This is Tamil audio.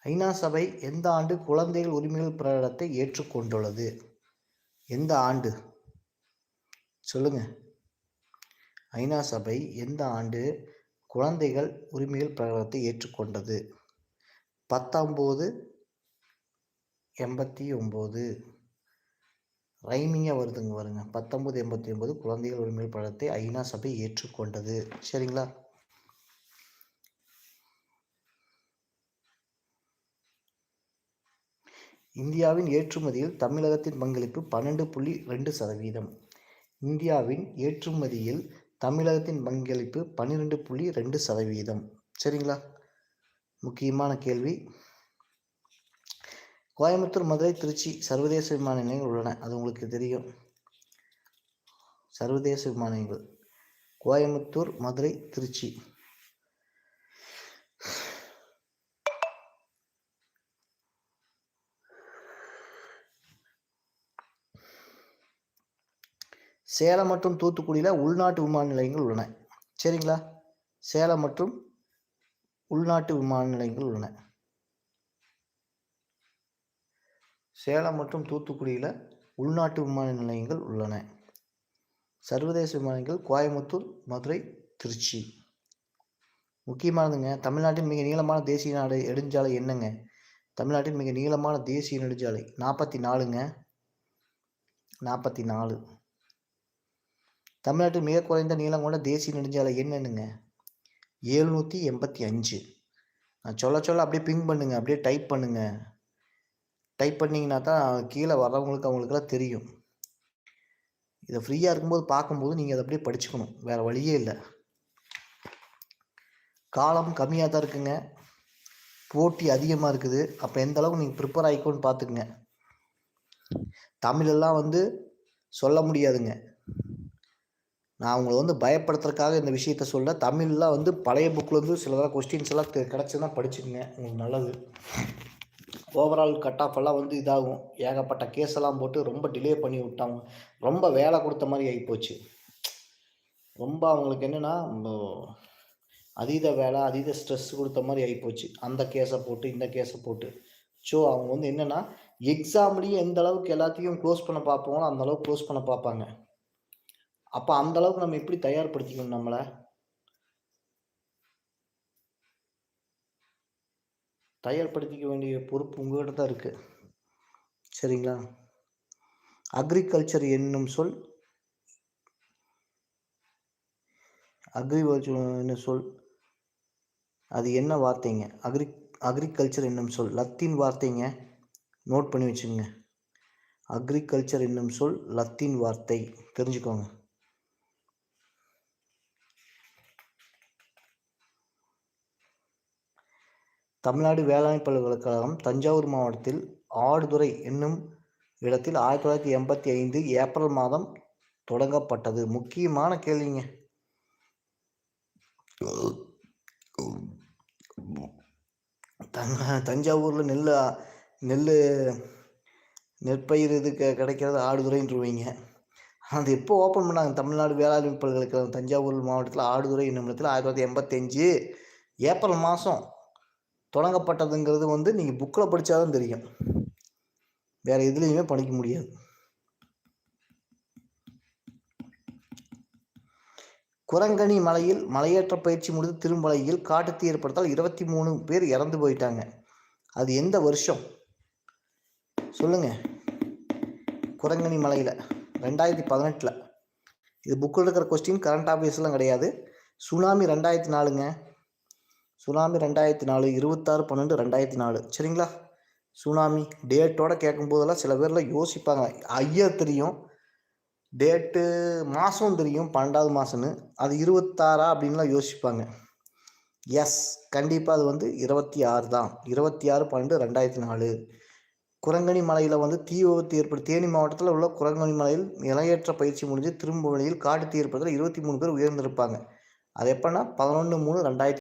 ஐநா சபை எந்த ஆண்டு குழந்தைகள் உரிமைகள் பிரகடனத்தை ஏற்றுக்கொண்டுள்ளது? எந்த ஆண்டு சொல்லுங்க? ஐநா சபை எந்த ஆண்டு குழந்தைகள் உரிமைகள் பிரகடனத்தை ஏற்றுக்கொண்டது? 1989. ரைமிங்காக வருதுங்க பாருங்க. 1989 குழந்தைகள் உரிமைகள் பிரகடனத்தை ஐநா சபை ஏற்றுக்கொண்டது. சரிங்களா? இந்தியாவின் ஏற்றுமதியில் தமிழகத்தின் பங்களிப்பு 12.2%. இந்தியாவின் ஏற்றுமதியில் தமிழகத்தின் பங்களிப்பு 12.2%. சரிங்களா? முக்கியமான கேள்வி. கோயம்புத்தூர், மதுரை, திருச்சி சர்வதேச விமான நிலையங்கள் உள்ளன. அது உங்களுக்கு தெரியும். சர்வதேச விமான நிலையங்கள் கோயம்புத்தூர், மதுரை, திருச்சி. சேலம் மற்றும் தூத்துக்குடியில் உள்நாட்டு விமான நிலையங்கள் உள்ளன. சரிங்களா? சேலம் மற்றும் உள்நாட்டு விமான நிலையங்கள் உள்ளன. சேலம் மற்றும் தூத்துக்குடியில் உள்நாட்டு விமான நிலையங்கள் உள்ளன. சர்வதேச விமானங்கள் கோயம்புத்தூர், மதுரை, திருச்சி. முக்கியமானதுங்க. தமிழ்நாட்டின் மிக நீளமான தேசிய நெடுஞ்சாலை என்னங்க? தமிழ்நாட்டின் மிக நீளமான தேசிய நெடுஞ்சாலை 44ங்க. 44. தமிழ்நாட்டில் மிக குறைந்த நீளம் கொண்ட தேசிய நெடுஞ்சாலை என்னன்னுங்க? 785. நான் சொல்ல அப்படியே பிங் பண்ணுங்க, அப்படியே டைப் பண்ணுங்க. டைப் பண்ணிங்கன்னா தான் கீழே வர்றவங்களுக்கு அவங்களுக்கெல்லாம் தெரியும். இதை ஃப்ரீயாக இருக்கும்போது பார்க்கும்போது நீங்கள் அதை அப்படியே படிச்சுக்கணும். வேறு வழியே இல்லை. காலம் கம்மியாக தான் இருக்குங்க, போட்டி அதிகமாக இருக்குது. அப்போ எந்த அளவுக்கு நீங்கள் ப்ரிப்பேர் ஆகிக்கோன்னு பார்த்துக்குங்க. தமிழெல்லாம் சொல்ல முடியாதுங்க. நான் அவங்கள பயப்படுத்துறதுக்காக இந்த விஷயத்த சொல்ல. தமிழ்லாம் பழைய புக்கில் சிலதெல்லாம் கொஸ்டின்ஸ் எல்லாம் கிடச்சுன்னா படிச்சுக்கோங்க, உங்களுக்கு நல்லது. ஓவரால் கட் ஆஃப் எல்லாம் இதாகும். ஏகப்பட்ட கேஸ் எல்லாம் போட்டு ரொம்ப டிலே பண்ணி விட்டாங்க. ரொம்ப வேலை கொடுத்த மாதிரி ஆகிப்போச்சு. ரொம்ப அவங்களுக்கு என்னென்னா அதீத வேலை, அதீத ஸ்ட்ரெஸ் கொடுத்த மாதிரி ஆகிப்போச்சு. அந்த கேஸை போட்டு இந்த கேஸை போட்டு. ஸோ அவங்க என்னென்னா எக்ஸாம்லேயும் எந்த அளவுக்கு எல்லாத்தையும் க்ளோஸ் பண்ண பார்ப்போங்களோ அந்த அளவுக்கு க்ளோஸ் பண்ண பார்ப்பாங்க. அப்போ அந்த அளவுக்கு நம்ம எப்படி தயார்படுத்திக்கணும்? நம்மளை தயார்படுத்திக்க வேண்டிய பொறுப்பு உங்கள்கிட்ட தான் இருக்குது. சரிங்களா? அக்ரிகல்ச்சர் என்னும் சொல் சொல் அது என்ன வார்த்தைங்க? அக்ரிகல்ச்சர் என்னும் சொல் லத்தீன் வார்த்தைங்க. நோட் பண்ணி வச்சுங்க. அக்ரிகல்ச்சர் என்னும் சொல் லத்தீன் வார்த்தை, தெரிஞ்சுக்கோங்க. தமிழ்நாடு வேளாண் பல்கலைக்கழகம் தஞ்சாவூர் மாவட்டத்தில் ஆடுதுறை என்னும் இடத்தில் 1985 ஏப்ரல் மாதம் தொடங்கப்பட்டது. முக்கியமான கேள்விங்க. தஞ்சாவூரில் நெற்பயிர் இது கிடைக்கிறது ஆடுதுறைன்றீங்க. அது எப்போ ஓப்பன் பண்ணாங்க? தமிழ்நாடு வேளாண் பல்கலைக்கழகம் தஞ்சாவூர் மாவட்டத்தில் ஆடுதுறை என்னும் இடத்தில் 1985 ஏப்ரல் மாதம் தொடங்கப்பட்டதுங்கிறது நீங்கள் புக்கில் படித்தாதான் தெரியும். வேறு எதுலேயுமே படிக்க முடியாது. குரங்கணி மலையில் மலையேற்ற பயிற்சி முடித்து திரும்பலையில் காட்டுத்தீ ஏற்படுத்தால் 23 பேர் இறந்து போயிட்டாங்க. அது எந்த வருஷம் சொல்லுங்க? குரங்கணி மலையில் 2018. இது புக்கில் இருக்கிற கொஸ்டின், கரண்ட் ஆஃபீஸ்லாம் கிடையாது. சுனாமி 2004ங்க. சுனாமி 2004, 26/12/2004. சரிங்களா? சுனாமி டேட்டோட கேட்கும்போதெல்லாம் சில பேர்லாம் யோசிப்பாங்க. ஐயா தெரியும், டேட்டு மாதம் தெரியும் 12வது மாதம்னு, அது 26 அப்படின்லாம் யோசிப்பாங்க. எஸ், கண்டிப்பாக அது 26 தான். 26/12/2004. குரங்கணி மலையில் தீ விபத்து ஏற்பட்டு தேனி மாவட்டத்தில் உள்ள குரங்கணி மலையில் நிலையேற்ற பயிற்சி முடிஞ்சு திரும்ப வழியில் காட்டு தீ ஏற்படுத்தல 23 பேர் உயர்ந்திருப்பாங்க. அது எப்போன்னா 11/3/2000